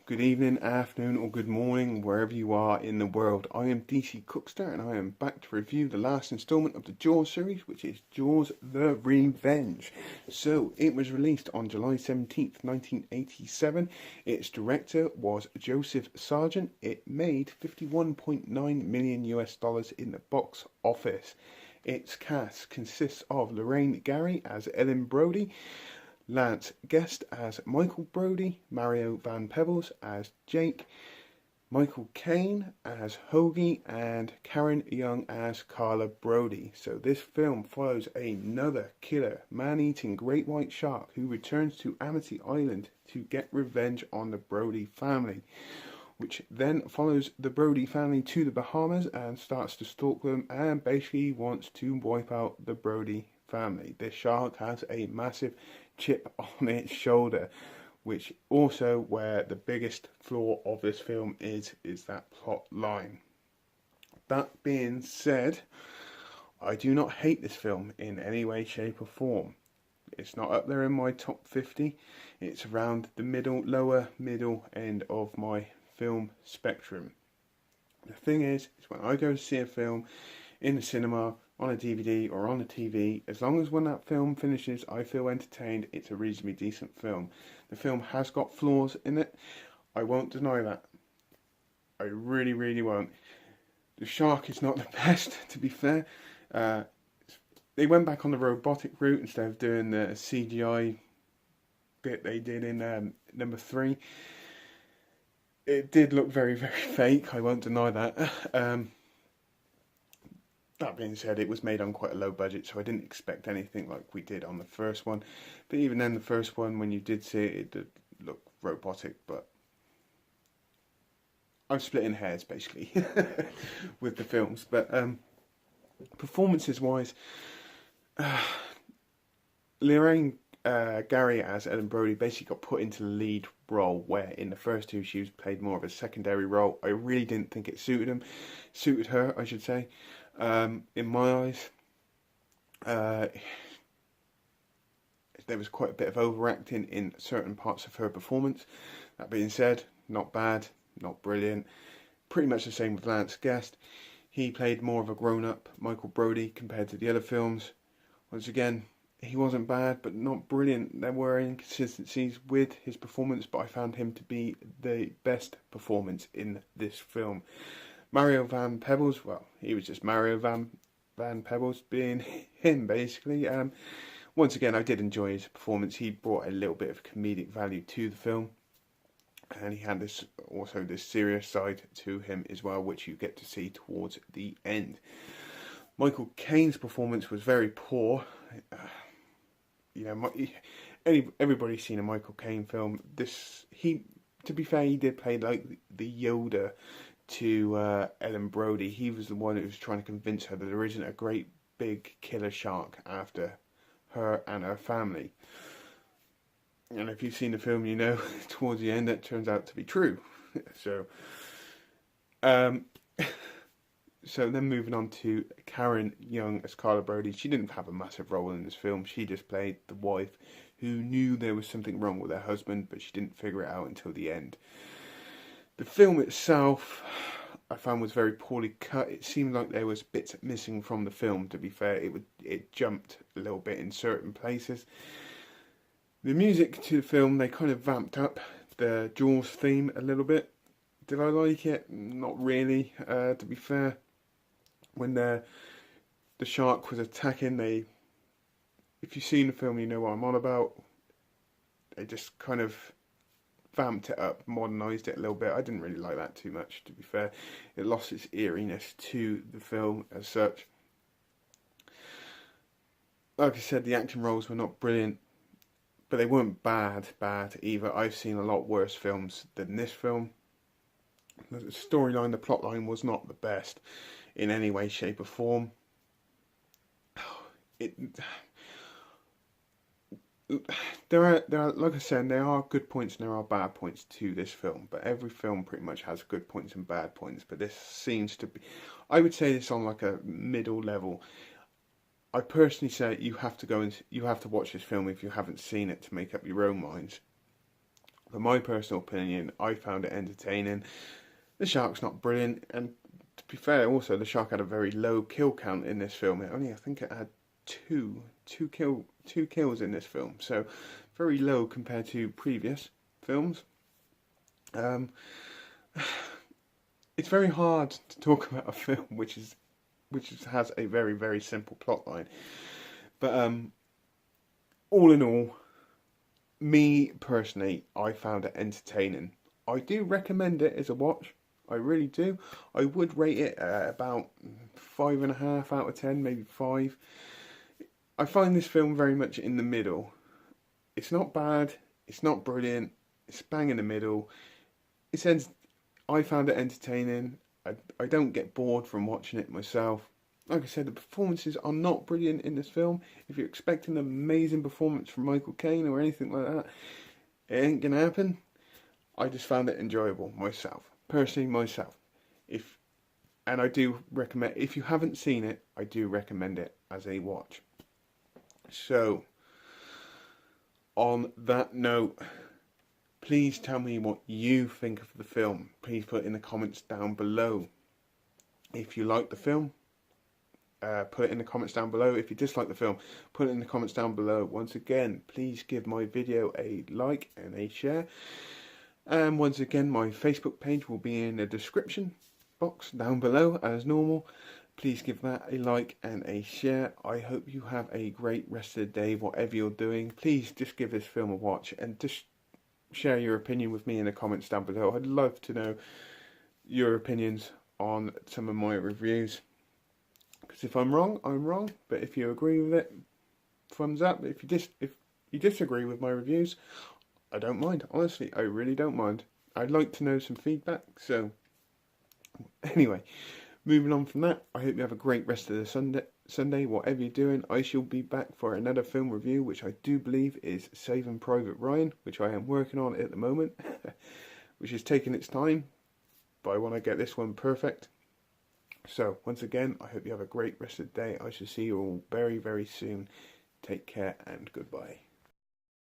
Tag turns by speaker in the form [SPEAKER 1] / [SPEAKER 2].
[SPEAKER 1] Good evening, afternoon, or good morning, wherever you are in the world. I am DC Cookster, and I am back to review the last installment of the Jaws series, which is Jaws the Revenge. So, it was released on July 17th, 1987. Its director was Joseph Sargent. It made 51.9 million US dollars in the box office. Its cast consists of Lorraine Gary as Ellen Brody, Lance Guest as Michael Brody, Mario Van Peebles as Jake, Michael Caine as Hoagie, and Karen Young as Carla Brody. So this film follows another killer, man-eating great white shark who returns to Amity Island to get revenge on the Brody family, which then follows the Brody family to the Bahamas and starts to stalk them and basically wants to wipe out the Brody family. This shark has a massive chip on its shoulder, which also where the biggest flaw of this film is that plot line. That being said, I do not hate this film in any way, shape or form. It's not up there in my top 50. It's around the lower middle end of my film spectrum. The thing is when I go to see a film in the cinema, on a DVD or on a TV, as long as when that film finishes I feel entertained, it's a reasonably decent film. The film has got flaws in it, I won't deny that. I really won't. The shark is not the best, to be fair. They went back on the robotic route instead of doing the CGI bit they did in number 3. It did look very fake, I won't deny that. That being said, it was made on quite a low budget, so I didn't expect anything like we did on the first one. But even then, the first one, when you did see it, it did look robotic, but I'm splitting hairs, basically, with the films. But performances-wise, Lorraine Gary as Ellen Brody basically got put into the lead role, where in the first two she was played more of a secondary role. I really didn't think it suited her, I should say. In my eyes, there was quite a bit of overacting in certain parts of her performance. That being said, not bad, not brilliant. Pretty much the same with Lance Guest. He played more of a grown-up Michael Brody compared to the other films. Once again, he wasn't bad, but not brilliant. There were inconsistencies with his performance, but I found him to be the best performance in this film. Mario Van Peebles, well, he was just Mario Van Peebles being him, basically. Once again, I did enjoy his performance. He brought a little bit of comedic value to the film, and he had this serious side to him as well, which you get to see towards the end. Michael Caine's performance was very poor. Everybody's seen a Michael Caine film. To be fair, he did play like the Yoda to Ellen Brody. He was the one who was trying to convince her that there isn't a great big killer shark after her and her family. And if you've seen the film, you know towards the end that turns out to be true. So then moving on to Karen Young as Carla Brody. She didn't have a massive role in this film. She just played the wife who knew there was something wrong with her husband, but she didn't figure it out until the end. The film itself, I found, was very poorly cut. It seemed like there was bits missing from the film, to be fair. It jumped a little bit in certain places. The music to the film, they kind of vamped up the Jaws theme a little bit. Did I like it? Not really, to be fair. When the shark was attacking, if you've seen the film, you know what I'm on about. They just kind of vamped it up, modernised it a little bit. I didn't really like that too much, to be fair. It lost its eeriness to the film as such. Like I said, the acting roles were not brilliant, but they weren't bad either. I've seen a lot worse films than this film. The storyline, the plotline was not the best in any way, shape or form. There are, like I said, there are good points and there are bad points to this film, but every film pretty much has good points and bad points. But this seems to be, I would say this on like a middle level. I personally say you have to watch this film if you haven't seen it to make up your own minds. For my personal opinion, I found it entertaining. The shark's not brilliant, and to be fair, also the shark had a very low kill count in this film. I think it had two kills in this film, so very low compared to previous films. Um, it's very hard to talk about a film which has a very simple plot line, but all in all, me personally, I found it entertaining. I do recommend it as a watch. I really do. I would rate it about 5.5 out of 10, maybe 5. I find this film very much in the middle. It's not bad. It's not brilliant. It's bang in the middle. I found it entertaining. I don't get bored from watching it myself. Like I said, the performances are not brilliant in this film. If you're expecting an amazing performance from Michael Caine or anything like that, it ain't gonna happen. I just found it enjoyable myself. Personally, myself. And I do recommend, if you haven't seen it, I do recommend it as a watch. So, on that note, please tell me what you think of the film. Please put it in the comments down below. If you like the film, put it in the comments down below. If you dislike the film, put it in the comments down below. Once again, please give my video a like and a share. And once again, my Facebook page will be in the description box down below as normal. Please give that a like and a share. I hope you have a great rest of the day, whatever you're doing. Please just give this film a watch and just share your opinion with me in the comments down below. I'd love to know your opinions on some of my reviews. Because if I'm wrong, I'm wrong. But if you agree with it, thumbs up. If you disagree with my reviews, I don't mind. Honestly, I really don't mind. I'd like to know some feedback. So, anyway, moving on from that, I hope you have a great rest of the Sunday, whatever you're doing. I shall be back for another film review, which I do believe is Saving Private Ryan, which I am working on at the moment, which is taking its time, but I want to get this one perfect. So, once again, I hope you have a great rest of the day. I shall see you all very soon. Take care and goodbye.